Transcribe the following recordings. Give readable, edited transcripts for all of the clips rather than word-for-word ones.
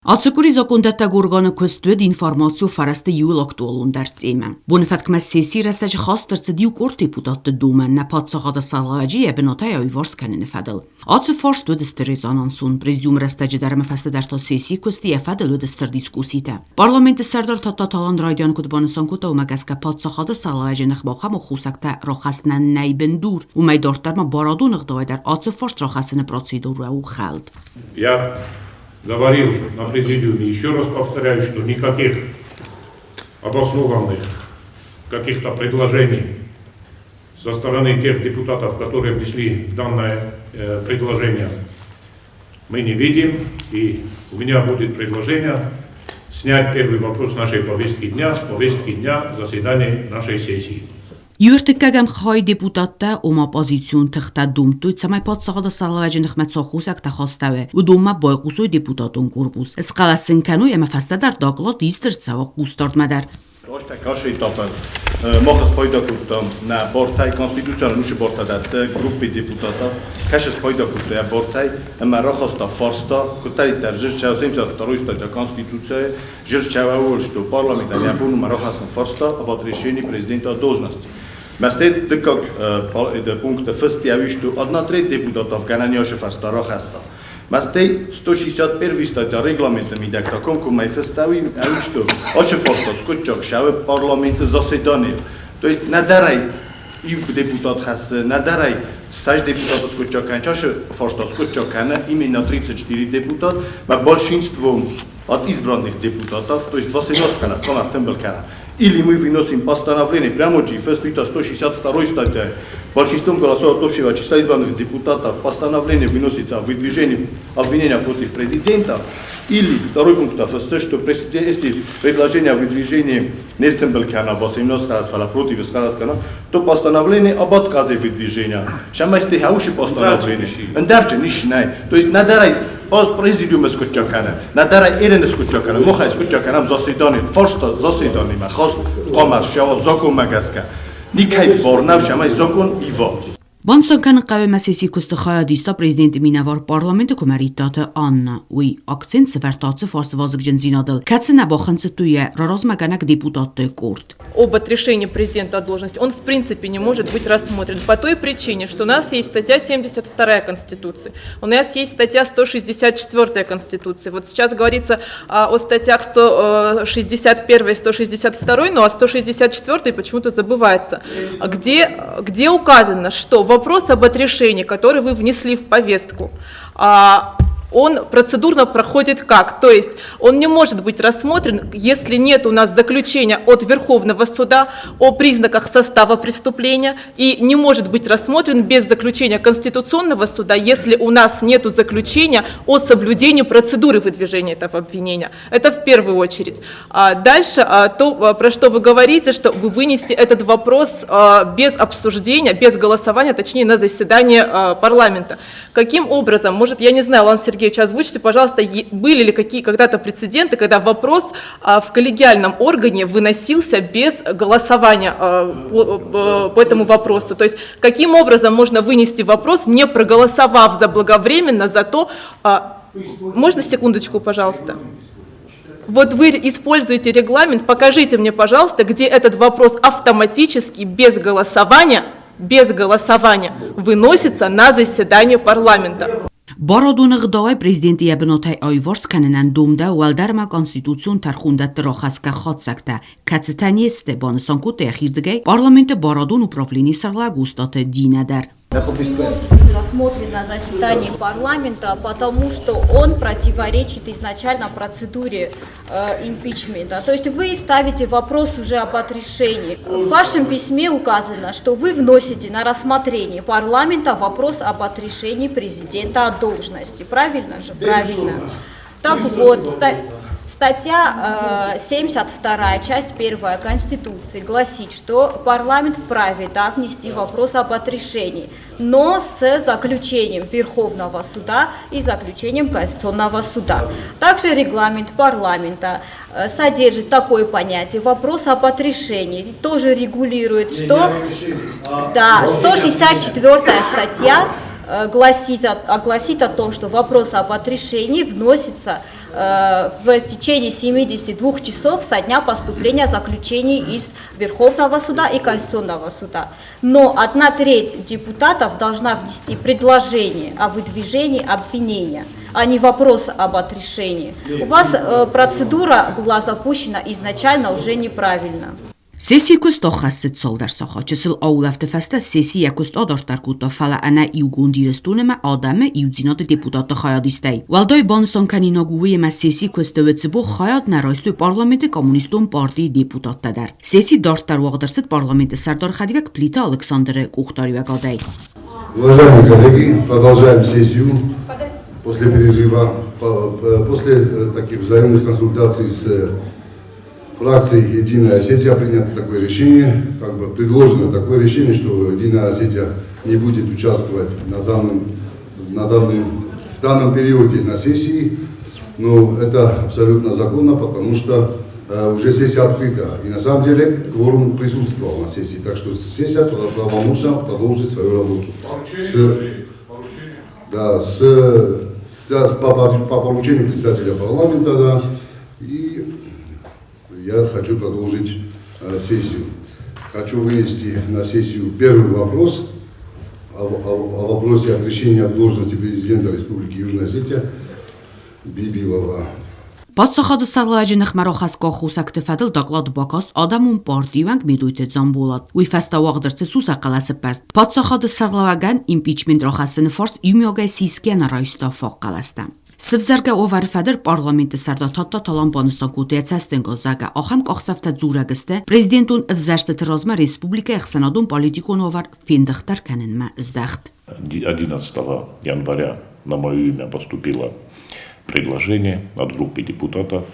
Ացկուրի զոկունդատագ ուրգանը կստուեդ ինформացիու ֆարաստը յուլ ակտուալունդար տեմը։ Բունիֆատկմա սեսի ռաստաճ խաստրցը դիու կորտ դեպուտատ դումը նապատսաղադը սալղաջի է բնոտայ այվորսկանը նεφադել։ Ացը ֆորս դուդ ստերեզ անանսուն պրեզիում ռաստաճը դարմը ֆաստադարտո սեսի կստի էֆադել ուդ ստր դիսկուսիտը։ Պարլամենտը սարդար տատատալան ռադիան կուտբանսան կուտա ու մագասկա պատսաղադը սալղաջի նխբոխամ ու խուսակտա ռոխասնան նայբնդուր ու մայդորտարմա բարադու նղդավայդար ացը ֆորս ռոխասնը процедура ու խալդ։ Говорил на президиуме, еще раз повторяю, что никаких обоснованных каких-то предложений со стороны тех депутатов, которые внесли данное предложение, мы не видим. И у меня будет предложение снять первый вопрос нашей повестки дня с повестки дня заседания нашей сессии. Յուրտիկագամ խայ դեպուտատը օմապոզիցիոն թղթադում տույցամայ պատսաղադը սալավաջի նխմեցոխուս ակտախոստավե ու դումա բոյկուսոյ դեպուտատուն կուրբուս սխալասնքանու եմαφաստադար դակլոտ իստրցավող կուստորդ մադար Ոշտա կաշի տապել մոխս պայդակուրտամ նա բորթայ կոնստիտուցիոն նուշի բորթադատը գրուպի դեպուտատավ քաշս պայդակուրտը բորթայ մարախոստա ֆորստա կտարի դержиш 72 статья Конституции жирчаваул что парламентария буну марахасан форста об решении президента о должности Мәстет дыка пункта фест яви что 1/3 депутатов гананьоши фарстарахаса Мәстей 161 статья регламента мидакта конкурмай фестави яви что оше форста скучок шаве парламента заседания то есть надарай и депутат хасса надарай саж депутатов скучок канчаше форста скучок кана именно 34 депутат но большинство от избранных депутатов то есть 80 кана скомар тембелкана Или мы выносим постановление прямо ГФС 162 статья. Большинством голосов от общего числа избранных депутатов постановление выносится в выдвижении обвинения против президента. Или второй пункт ФС, что если предложение о выдвижении Нертембелкана 18 раз против Скараскана, то постановление об отказе выдвижения. Шамасти хауши постановление. Эндерче нишнай. То есть надарай президиум скучакана, надарай эрен скучакана, мохай скучакана заседание, форста заседание, махост комар шава закон магаска. Никай борнав шамай закон иво. Բանսոնքան կավե մասեսի կստխայադիստա պրեզիդենտի մինավոր պարլամենտը կոմարիտատը Աննա, ուի ակցենտ սվերտացը ֆորսվազգ ջնզինադել, կացնա բոխանցը տույե ռորոզմականակ դեպուտատը կորտ. Об отрешении президента от должности, он в принципе не может быть рассмотрен по той причине, что у нас есть статья 72 Конституции, у нас есть статья 164 Конституции. Вот сейчас говорится о статьях 161 и 162, но о 164 почему-то забывается, где указано, что вопрос об отрешении, который вы внесли в повестку, он процедурно проходит как? То есть он не может быть рассмотрен, если нет у нас заключения от Верховного суда о признаках состава преступления, и не может быть рассмотрен без заключения Конституционного суда, если у нас нет заключения о соблюдении процедуры выдвижения этого обвинения. Это в первую очередь. Дальше, то, про что вы говорите, чтобы вынести этот вопрос без обсуждения, без голосования, точнее на заседание парламента. Каким образом, может, я не знаю, Лан Сергеевич, озвучьте, пожалуйста, были ли когда-то прецеденты, когда вопрос в коллегиальном органе выносился без голосования по этому вопросу? То есть, каким образом можно вынести вопрос, не проголосовав заблаговременно за то... Можно секундочку, пожалуйста? Вот вы используете регламент, покажите мне, пожалуйста, где этот вопрос автоматически, без голосования выносится на заседание парламента. Բարոդունը գդավայ պրեզիդենտի յաբնոթայ այվորս կանենան դումդա ու ալդարմա կոնստիտուցիոն թարխունդա տրոխասկա խոցակտա կացտանիստե բոնսոնկուտե խիրդգայ պարլամենտը բարոդուն управление сарлагустате динадар рассмотрен на заседании парламента, потому что он противоречит изначально процедуре импичмента. То есть вы ставите вопрос уже об отрешении. В вашем письме указано, что вы вносите на рассмотрение парламента вопрос об отрешении президента от должности. Правильно же? Правильно. Так вот, статья 72, часть 1 Конституции гласит, что парламент вправе внести вопрос об отрешении, но с заключением Верховного суда и заключением Конституционного суда. Также регламент парламента содержит такое понятие вопрос об отрешении, тоже регулирует, что 164 статья гласит о том, что вопрос об отрешении вносится в течение 72 часов со дня поступления заключений из Верховного суда и Конституционного суда. Но 1/3 депутатов должна внести предложение о выдвижении обвинения, а не вопрос об отрешении. У вас процедура была запущена изначально уже неправильно. Сессии кустохасит солдарсаха, чисел аулафте феста сессия куст адартаркута фала ана иугундирестунема адаме иудзинат депутата хаядистей. Валдай бансон канинагуе ма сессии кустовецбу хаяд нарайсту парламенте коммунистун партии депутаттадар. Сессии дартар вагдерсет парламенте сардар хадивек плита Александре Кухтаривекадей. Уважаемые коллеги, продолжаем сессию после пережива, после таких взаимных консультаций с фракцией «Единая Осетия» принято такое решение, предложено такое решение, что «Единая Осетия» не будет участвовать в данном периоде на сессии, но это абсолютно законно, потому что уже сессия открыта. И на самом деле кворум присутствовал на сессии, так что сессия правомочна продолжит свою работу. По поручению председателя парламента, да, и я хочу продолжить сессию. Хочу вынести на сессию первый вопрос о вопросе отрешения от должности президента Республики Южная Осетия Бибилова. Պատսախադը սաղլաջինախ մարոխասկո խուսակտեֆադլ դակլադ բակաստ ադամուն պարտիվանք միդույթե ձամբոլատ ուի ֆեստավաղդրցե սուսակալասը պեստ պատսախադը սաղլավագան իմպիչմենտ ռոխասը նֆորստ յումյոգայ սիսկեն արայստա ֆող կալաստա Սվզարգա օվարֆադր պարլամենտը սարդաթատա տալամբանստան կուտիացաստեն գոզագա ախամ կողցավտա ձուրագստե Президентուն վզարստը թրոզմա Республика Эхсанадун политикун овар финдахтар каненма здахт 11 января на мое имя поступило предложение от группы депутатов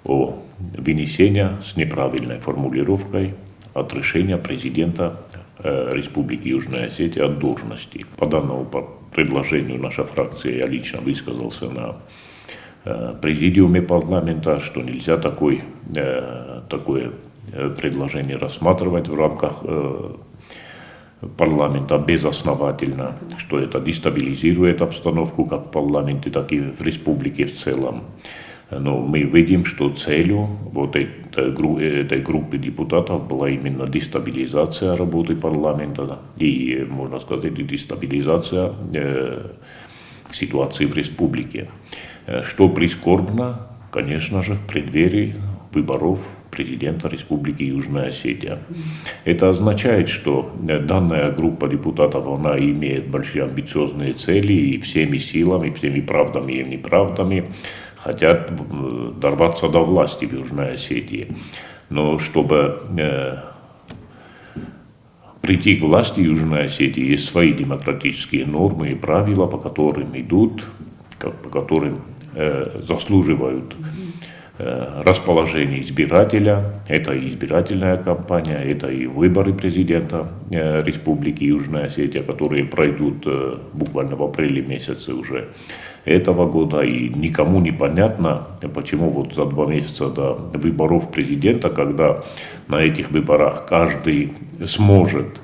о вынесении с неправильной формулировкой отрешения президента Республики Южная Осетия от должности. По данному предложению наша фракция, я лично высказался на президиуме парламента, что нельзя такое предложение рассматривать в рамках парламента безосновательно, что это дестабилизирует обстановку как в парламенте, так и в республике в целом. Но мы видим, что целью этой группы депутатов была именно дестабилизация работы парламента и, можно сказать, дестабилизация ситуации в республике. Что прискорбно, конечно же, в преддверии выборов президента Республики Южная Осетия. Это означает, что данная группа депутатов, она имеет большие амбициозные цели и всеми силами, всеми правдами и неправдами хотят дорваться до власти в Южной Осетии. Но чтобы прийти к власти Южной Осетии, есть свои демократические нормы и правила, по которым идут, по которым заслуживают расположение избирателя. Это и избирательная кампания, это и выборы президента Республики Южная Осетия, которые пройдут буквально в апреле месяце уже этого года. И никому не понятно, почему вот за 2 месяца до выборов президента, когда на этих выборах каждый сможет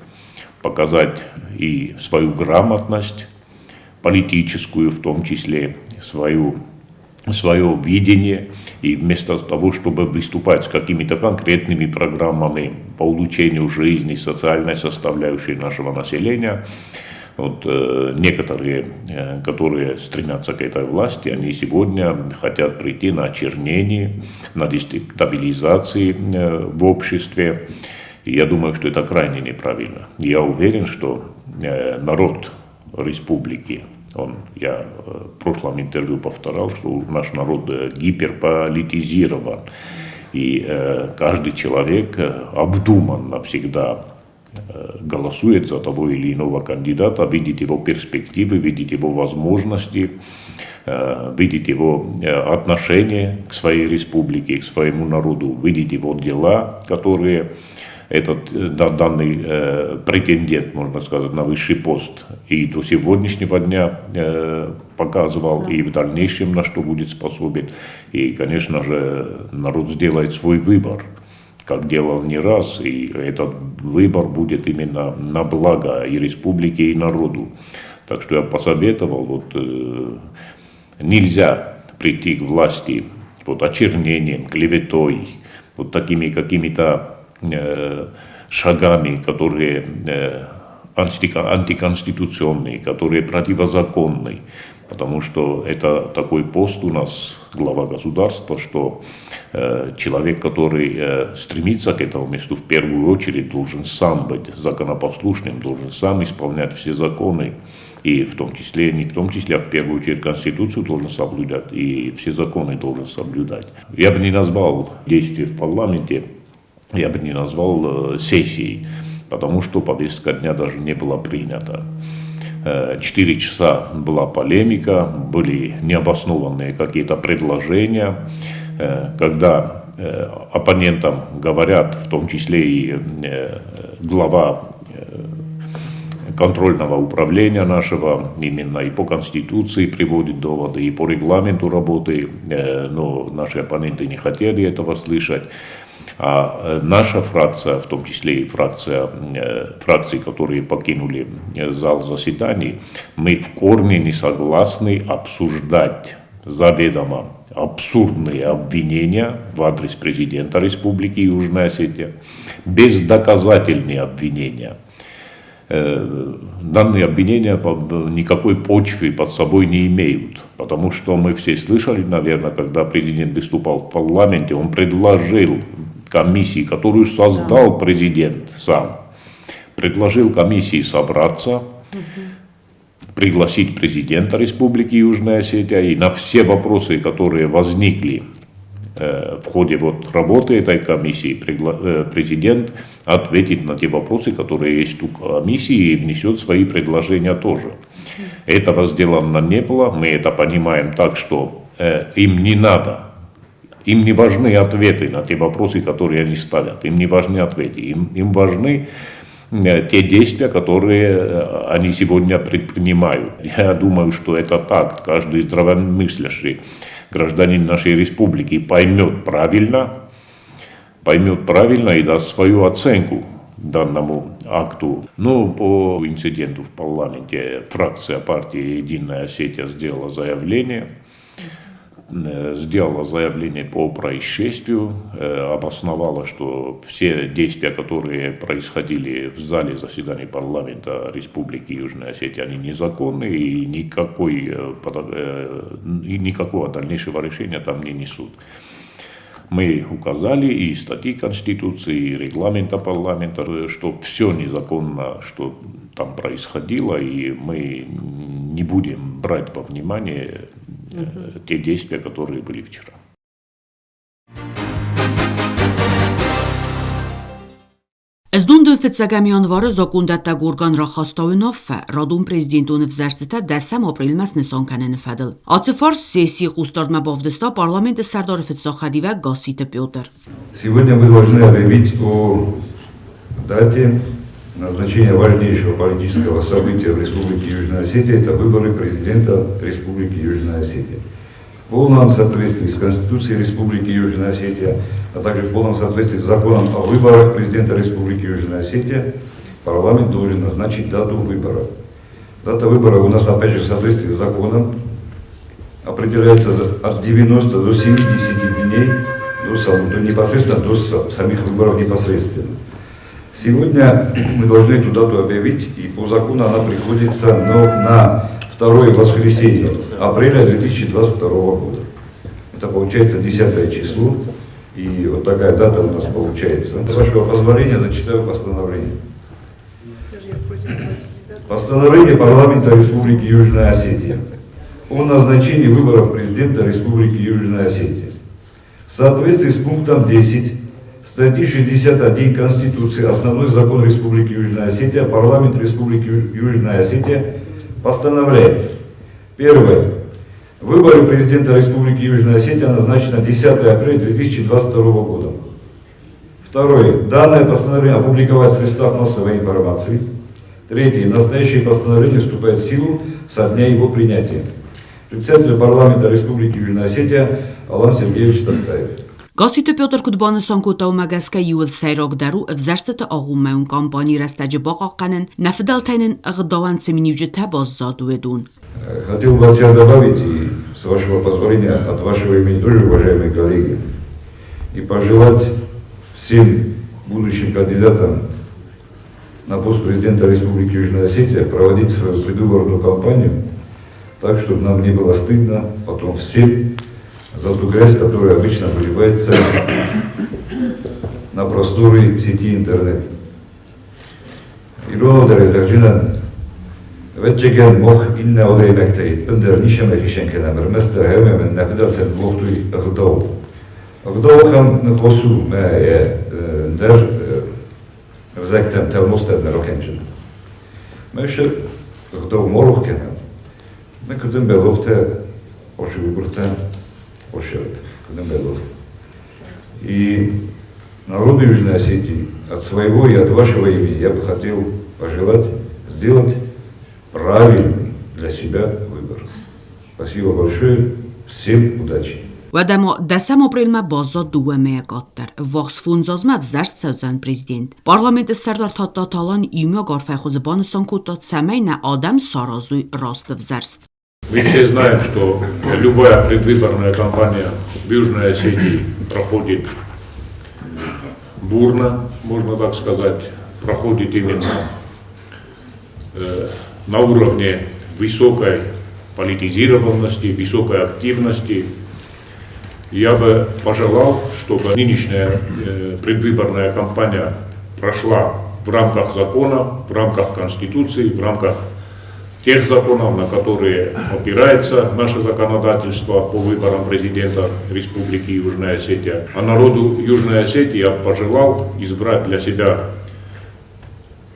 показать и свою грамотность политическую, в том числе свое видение, и вместо того, чтобы выступать с какими-то конкретными программами по улучшению жизни, социальной составляющей нашего населения, вот, некоторые, которые стремятся к этой власти, они сегодня хотят прийти на очернение, на дестабилизации в обществе. И я думаю, что это крайне неправильно. Я уверен, что народ республики, я в прошлом интервью повторял, что наш народ гиперполитизирован, и каждый человек обдуманно всегда голосует за того или иного кандидата, видит его перспективы, видит его возможности, видит его отношение к своей республике, к своему народу, видит его дела, которые данный претендент, можно сказать, на высший пост и до сегодняшнего дня показывал, и в дальнейшем на что будет способен. И, конечно же, народ сделает свой выбор, как делал не раз, и этот выбор будет именно на благо и республике, и народу. Так что я посоветовал, нельзя прийти к власти вот очернением, клеветой, вот такими какими-то шагами, которые антиконституционные, которые противозаконные. Потому что это такой пост у нас, глава государства, что человек, который стремится к этому месту, в первую очередь должен сам быть законопослушным, должен сам исполнять все законы, и в том числе, не в том числе, а в первую очередь Конституцию должен соблюдать, и все законы должен соблюдать. Я бы не назвал действия в парламенте, я бы не назвал сессией, потому что повестка дня даже не была принята. 4 часа была полемика, были необоснованные какие-то предложения, когда оппонентам говорят, в том числе и глава контрольного управления нашего, именно и по Конституции приводит доводы, и по регламенту работы, но наши оппоненты не хотели этого слышать. А наша фракция, в том числе и фракции, которые покинули зал заседаний, мы в корне не согласны обсуждать заведомо абсурдные обвинения в адрес президента Республики Южная Осетия, бездоказательные обвинения. Данные обвинения никакой почвы под собой не имеют, потому что мы все слышали, наверное, когда президент выступал в парламенте, он предложил комиссии, которую создал президент сам, предложил комиссии собраться, пригласить президента Республики Южная Осетия и на все вопросы, которые возникли в ходе работы этой комиссии, президент ответит на те вопросы, которые есть у комиссии, и внесет свои предложения тоже. Этого сделано не было, мы это понимаем так, что им не надо. Им не важны ответы на те вопросы, которые они ставят. Им не важны ответы. Им важны те действия, которые они сегодня предпринимают. Я думаю, что это так. Каждый здравомыслящий гражданин нашей республики поймет правильно и даст свою оценку данному акту. Ну, по инциденту в парламенте фракция партии «Единая Осетия» сделала заявление по происшествию, обосновала, что все действия, которые происходили в зале заседаний парламента Республики Южная Осетия, они незаконны и никакого дальнейшего решения там не несут. Мы указали и статьи Конституции, и регламента парламента, что все незаконно, что там происходило, и мы не будем брать во внимание те действия, которые были вчера. Zdundő fëtsagami anvarë zokundat të gurgan rëkhastovi radun prezidentu universitet desem april mes nisan kanë në fedel. Atë фарс сессии кустард ма бавдыста парламенты сардар фëtsахадиве Гаситы Петр. Сегодня мы должны объявить о дате назначения важнейшего политического события в Республике Южная Осетия. Это выборы президента Республики Южная Осетия. В полном соответствии с Конституцией Республики Южная Осетия, а также в полном соответствии с законом о выборах президента Республики Южная Осетия, парламент должен назначить дату выборов. Дата выбора у нас, опять же, в соответствии с законом определяется от 90 до 70 дней непосредственно до самих выборов непосредственно. Сегодня мы должны эту дату объявить, и по закону она приходится на второе воскресенье апреля 2022 года. Это получается 10 число, и вот такая дата у нас получается. С вашего позволения зачитаю постановление. Постановление парламента Республики Южная Осетия о назначении выборов президента Республики Южная Осетия. В соответствии с пунктом 10 статьи 61 Конституции, основной закон Республики Южная Осетия, парламент Республики Южная Осетия постановляет. Первое. Выборы президента Республики Южная Осетия назначены 10 апреля 2022 года. Второе. Данное постановление опубликовать в средствах массовой информации. Третье. Настоящее постановление вступает в силу со дня его принятия. Председатель парламента Республики Южная Осетия Алан Сергеевич Тартаев. Գասիտը Պյոտր Կուտբանսան կոտաումագասկա յուլ սայրոգ դարու վզարստը աղումմայուն կամպանի ռաստաջը բաղաղկանեն նավդալթայնեն աղդավան ծեմինիուջը թաբազ զադու էդուն. Хотел бы от себя добавить и с вашего позволения, от вашего имени тоже, уважаемые коллеги, и пожелать всем будущим кандидатам на пост президента Республики Южная Осетия проводить свою предвыборную кампанию так, чтобы нам не было стыдно потом всем за ту грязь, которая обычно выливается на просторы сети интернет. Ирона Дарезарджинан, Ветчеген мох инна одеймектей, пендер нишем эхишенкена, мерместер хемемен, напидалцен вохтуй гдау. Гдау хам хосу дер взектем термостер нерокенчен. Меше гдау морохкена. Мы кудем белохте, оши выборте, ошерт, кудем белохте. И народу Южной Осетии от своего и от вашего имени я бы хотел пожелать сделать правильный для себя выбор. Спасибо большое, всем удачи. Ведемо 10 апрелме база дуеме гаттер. Вахс фунзазме взерст севзен президент. Парламент сردар татта талан имя гарфайху забансан кутат семейне Адам Саразуй раст взерст. Мы все знаем, что любая предвыборная кампания в Южной Осетии проходит бурно, можно так сказать, проходит именно на уровне высокой политизированности, высокой активности. Я бы пожелал, чтобы нынешняя предвыборная кампания прошла в рамках закона, в рамках Конституции, в рамках тех законов, на которые опирается наше законодательство по выборам президента Республики Южная Осетия. А народу Южной Осетии я пожелал избрать для себя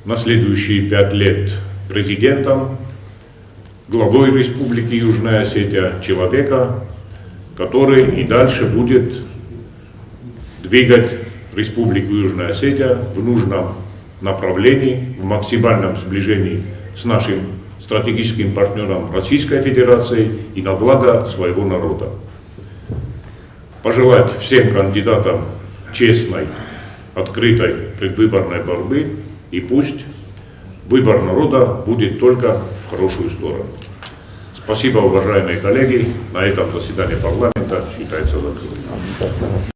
на следующие 5 лет президентом, главой Республики Южная Осетия человека, который и дальше будет двигать Республику Южная Осетия в нужном направлении, в максимальном сближении с нашим стратегическим партнером Российской Федерации и на благо своего народа. Пожелать всем кандидатам честной, открытой предвыборной борьбы, и пусть выбор народа будет только в хорошую сторону. Спасибо, уважаемые коллеги. На этом заседание парламента считается закрытым.